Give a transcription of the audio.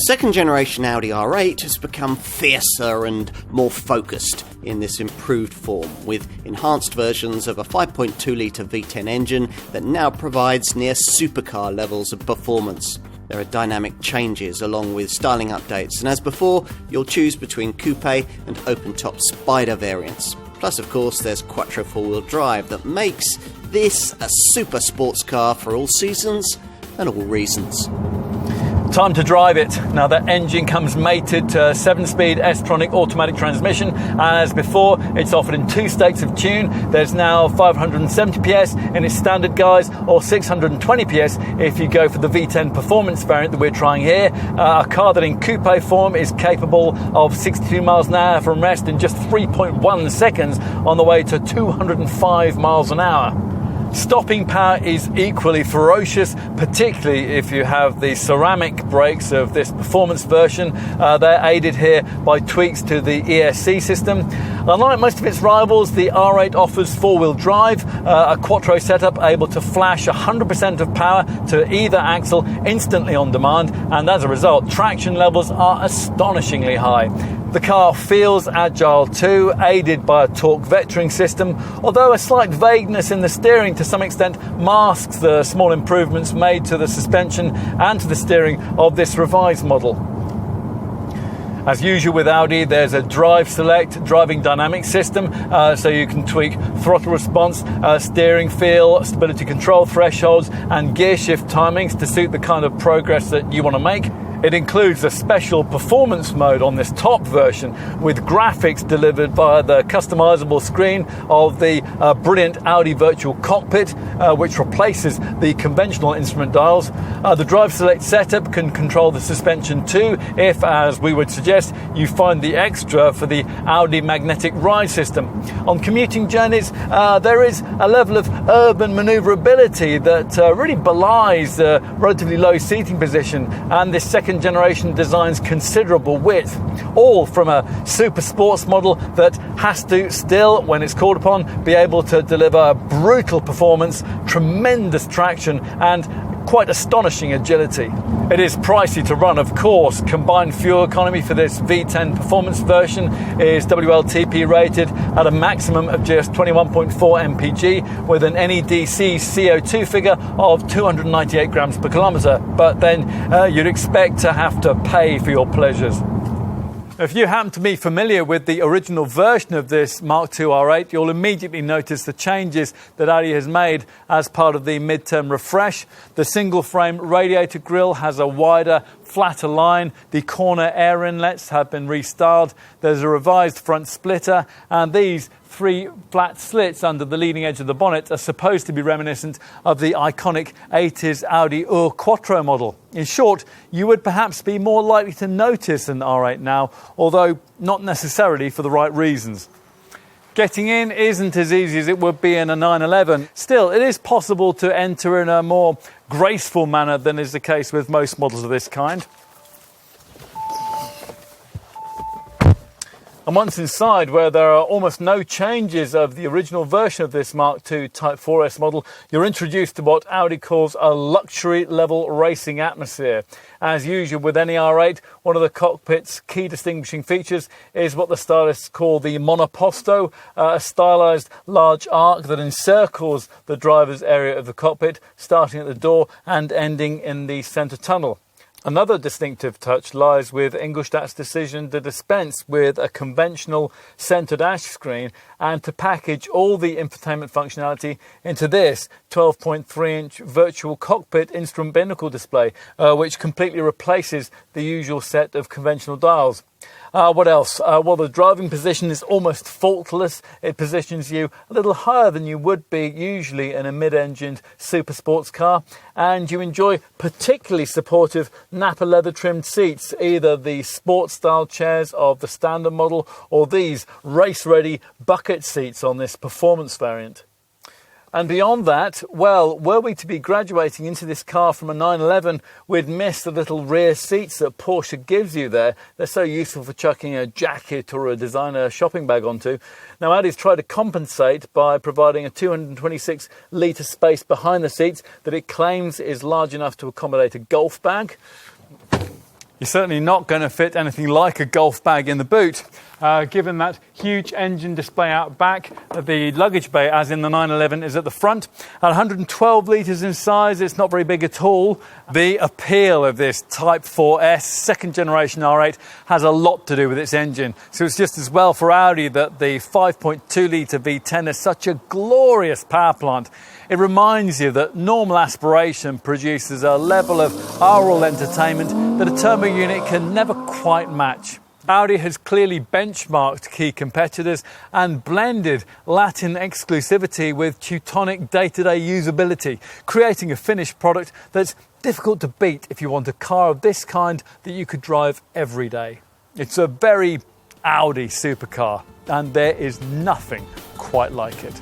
second generation Audi R8 has become fiercer and more focused in this improved form, with enhanced versions of a 5.2 litre V10 engine that now provides near supercar levels of performance. There are dynamic changes along with styling updates, and as before, you'll choose between coupe and open-top Spider variants. Plus, of course, there's Quattro four-wheel drive that makes this a super sports car for all seasons and all reasons. Time to drive it. Now, that engine comes mated to a 7-speed S-tronic automatic transmission. As before, it's offered in 2 states of tune. There's now 570 PS in its standard guise, or 620 PS if you go for the V10 performance variant that we're trying here. A car that in coupe form is capable of 62 miles an hour from rest in just 3.1 seconds on the way to 205 miles an hour. Stopping power is equally ferocious, particularly if you have the ceramic brakes of this performance version. They're aided here by tweaks to the ESC system. Unlike most of its rivals, the R8 offers 4-wheel drive, a Quattro setup able to flash 100% of power to either axle instantly on demand, and as a result, traction levels are astonishingly high. The car feels agile too, aided by a torque vectoring system, although a slight vagueness in the steering to some extent masks the small improvements made to the suspension and to the steering of this revised model. As usual with Audi, there's a drive select driving dynamic system, so you can tweak throttle response, steering feel, stability control thresholds and gear shift timings to suit the kind of progress that you want to make. It includes a special performance mode on this top version with graphics delivered via the customizable screen of the brilliant Audi Virtual Cockpit, which replaces the conventional instrument dials. The Drive Select setup can control the suspension too, if, as we would suggest, you find the extra for the Audi Magnetic Ride system. On commuting journeys, there is a level of urban manoeuvrability that really belies the relatively low seating position, and this second generation design's considerable width, all from a super sports model that has to still, when it's called upon, be able to deliver brutal performance, tremendous traction and quite astonishing agility. It is pricey to run, of course. Combined fuel economy for this V10 performance version is WLTP rated at a maximum of just 21.4 mpg with an NEDC CO2 figure of 298 grams per kilometre. But then you'd expect to have to pay for your pleasures. If you happen to be familiar with the original version of this Mark II R8, you'll immediately notice the changes that Audi has made as part of the mid-term refresh. The single-frame radiator grille has a wider, flatter line. The corner air inlets have been restyled. There's a revised front splitter, and these 3 flat slits under the leading edge of the bonnet are supposed to be reminiscent of the iconic 80s Audi Quattro model. In short, you would perhaps be more likely to notice an R8 now, although not necessarily for the right reasons. Getting in isn't as easy as it would be in a 911. Still, it is possible to enter in a more graceful manner than is the case with most models of this kind. And once inside, where there are almost no changes of the original version of this Mark II Type 4S model, you're introduced to what Audi calls a luxury-level racing atmosphere. As usual with any R8, one of the cockpit's key distinguishing features is what the stylists call the monoposto, a stylised large arc that encircles the driver's area of the cockpit, starting at the door and ending in the centre tunnel. Another distinctive touch lies with Ingolstadt's decision to dispense with a conventional centre dash screen and to package all the infotainment functionality into this 12.3-inch virtual cockpit instrument binnacle display, which completely replaces the usual set of conventional dials. What else? Well, the driving position is almost faultless. It positions you a little higher than you would be usually in a mid-engined super sports car, and you enjoy particularly supportive Napa leather-trimmed seats, either the sports-style chairs of the standard model or these race-ready bucket seats on this performance variant. And beyond that, well, were we to be graduating into this car from a 911, we'd miss the little rear seats that Porsche gives you there. They're so useful for chucking a jacket or a designer shopping bag onto. Now, Audi's tried to compensate by providing a 226-litre space behind the seats that it claims is large enough to accommodate a golf bag. You're certainly not going to fit anything like a golf bag in the boot. Given that huge engine display out back, the luggage bay, as in the 911, is at the front. At 112 litres in size, it's not very big at all. The appeal of this Type 4S second generation R8 has a lot to do with its engine. So it's just as well for Audi that the 5.2 litre V10 is such a glorious power plant. It reminds you that normal aspiration produces a level of aural entertainment that a turbo unit can never quite match. Audi has clearly benchmarked key competitors and blended Latin exclusivity with Teutonic day-to-day usability, creating a finished product that's difficult to beat if you want a car of this kind that you could drive every day. It's a very Audi supercar, and there is nothing quite like it.